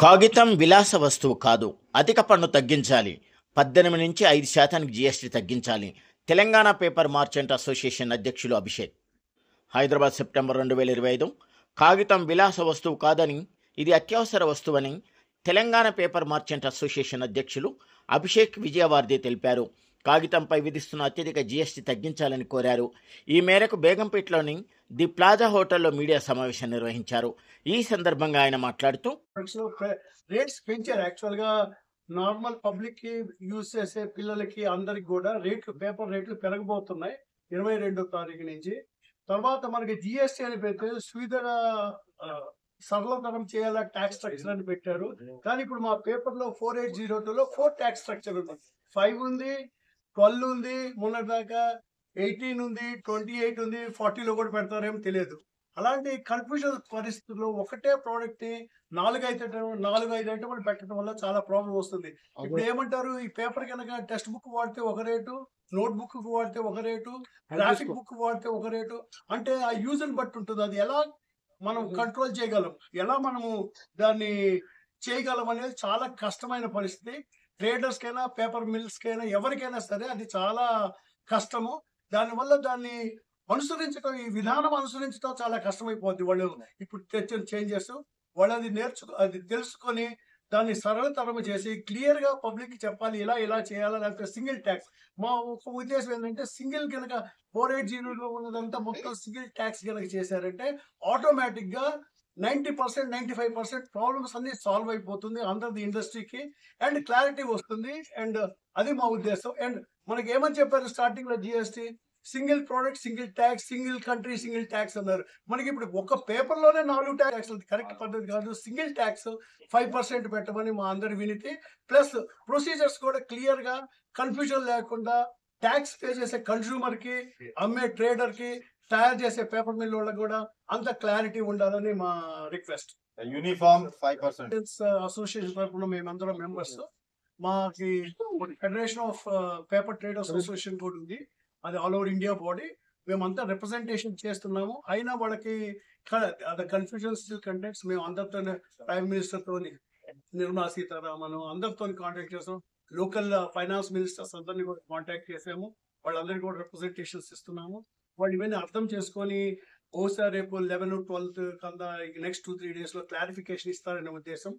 కాగితం విలాస వస్తువు కాదు. అధిక పన్ను తగ్గించాలి. 18-5% జీఎస్టీ తగ్గించాలి. తెలంగాణ పేపర్ మార్చెంట్ అసోసియేషన్ అధ్యక్షులు అభిషేక్. హైదరాబాద్ సెప్టెంబర్ 2025. కాగితం విలాస వస్తువు కాదని, ఇది అత్యవసర వస్తువని తెలంగాణ పేపర్ మార్చెంట్ అసోసియేషన్ అధ్యక్షులు అభిషేక్ విజయవార్దే తెలిపారు. కాగితంపై విధిస్తున్న అత్యధిక జీఎస్టీ తగ్గించాలని కోరారు. ఈ మేరకు బేగంపేటలోని ది ప్లాజా హోటల్లో మీడియా సమావేశం నిర్వహించారు. ఈ సందర్భంగా ఆయన మాట్లాడుతూ, రేట్స్ పెంచారు. యాక్చువల్ గా నార్మల్ పబ్లిక్ కి యూజ్ చేసే పిల్లలకి అందరికి కూడా పేపర్ రేట్లు పెరగబోతున్నాయి 22వ తారీఖు నుంచి. తర్వాత మనకి జిఎస్టీ అని పెడితే స్వీదర సరళతరం చేయాలా ట్యాక్స్ స్ట్రక్చర్ అని పెట్టారు. కానీ ఇప్పుడు మా పేపర్ లో 4802లో 4 ట్యాక్స్ స్ట్రక్చర్ ఉంది. 5 ఉంది, 12 ఉంది, మొన్నటిదాకా 18 ఉంది, 28 ఉంది, 40లో కూడా పెడతారేమో తెలియదు. అలాంటి కన్ఫ్యూజన్ పరిస్థితుల్లో ఒకటే ప్రోడక్ట్ ని 4-5 ఐటమ్లు పెట్టడం వల్ల చాలా ప్రాబ్లం వస్తుంది. ఇప్పుడు ఏమంటారు, ఈ పేపర్ కనుక టెక్స్ట్ బుక్ వాడితే ఒక రేటు, నోట్ బుక్ వాడితే ఒక రేటు, గ్రాఫిక్ బుక్ వాడితే ఒక రేటు, అంటే ఆ యూజ్ ని బట్టి ఉంటుంది. అది ఎలా మనం కంట్రోల్ చేయగలం, ఎలా మనము దాన్ని చేయగలం అనేది చాలా కష్టమైన పరిస్థితి. ట్రేడర్స్ కైనా, పేపర్ మిల్స్ కైనా, ఎవరికైనా సరే అది చాలా కష్టము. దానివల్ల దాన్ని అనుసరించడం, ఈ విధానం అనుసరించడం చాలా కష్టమైపోద్ది. వాళ్ళు ఇప్పుడు తెచ్చిన చేంజెస్ వాళ్ళు అది తెలుసుకొని దాన్ని సరళతరం చేసి క్లియర్ గా పబ్లిక్ కి చెప్పాలి, ఇలా చేయాలా. లేకపోతే సింగిల్ ట్యాక్స్, మా ఒక ఉద్దేశం ఏంటంటే సింగిల్ కనుక 4802లో ఉన్నదంతా మొత్తం సింగిల్ ట్యాక్స్ కనుక చేశారంటే ఆటోమేటిక్ గా 90%, 95% ప్రాబ్లమ్స్ అన్ని సాల్వ్ అయిపోతుంది అందరి ఇండస్ట్రీకి, అండ్ క్లారిటీ వస్తుంది. అండ్ అది మా ఉద్దేశం. అండ్ మనకి ఏమని చెప్పారు స్టార్టింగ్ లో, GST single product single tax, single country single tax అన్నారు. మనకి ఇప్పుడు ఒక పేపర్ లోనే 4 ట్యాక్స్, కరెక్ట్ పద్ధతి కాదు. సింగిల్ ట్యాక్స్ 5% పెట్టమని మా అందరి వినతి. ప్లస్ ప్రొసీజర్స్ కూడా క్లియర్ గా, కన్ఫ్యూజన్ లేకుండా ట్యాక్స్ పే చేసే కన్స్యూమర్ కి, అమ్మే ట్రేడర్ కి, తయారు చేసే పేపర్ మిల్ వాళ్ళకి కూడా అంత క్లారిటీ ఉండాలని మా రిక్వెస్ట్. యూనిఫామ్ 5%. అసోసియేషన్ తరఫున మేమందరం మెంబర్స్. మాకి federation of paper traders association కూడా ఉంది. అది ఆల్ ఓవర్ ఇండియా బాడీ. మేమంతా రిప్రజెంటేషన్ చేస్తున్నాము. అయినా వాళ్ళకి కన్ఫ్యూజన్ స్టిల్ కంటెంట్స్. మేము అందరితో, ప్రైమ్ మినిస్టర్ తోని, నిర్మలా సీతారామన్ అందరితో కాంటాక్ట్ చేస్తాం. లోకల్ ఫైనాన్స్ మినిస్టర్స్ అందరినీ కూడా కాంటాక్ట్ చేసాము. వాళ్ళందరికీ కూడా రిప్రజెంటేషన్స్ ఇస్తున్నాము. వాళ్ళు ఇవన్నీ అర్థం చేసుకొని బహుశా రేపు 11, 12 కన్నా నెక్స్ట్ 2-3 days లో క్లారిఫికేషన్ ఇస్తారనే ఉద్దేశం.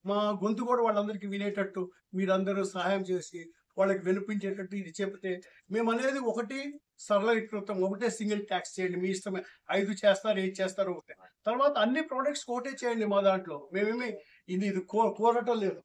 మా గొంతు కూడా వాళ్ళందరికీ వినేటట్టు మీరందరూ సహాయం చేసి వాళ్ళకి వినిపించేటట్టు ఇది చెప్తే, మేము అనేది ఒకటి సరళీకృతం, ఒకటే సింగిల్ ట్యాక్స్ చేయండి, మీ ఇష్టమే. 5 చేస్తారు, 8 చేస్తారు, ఒకటే. తర్వాత అన్ని ప్రోడక్ట్స్ ఒకటే చేయండి. మా దాంట్లో మేమేమి ఇది కోరటం లేదు.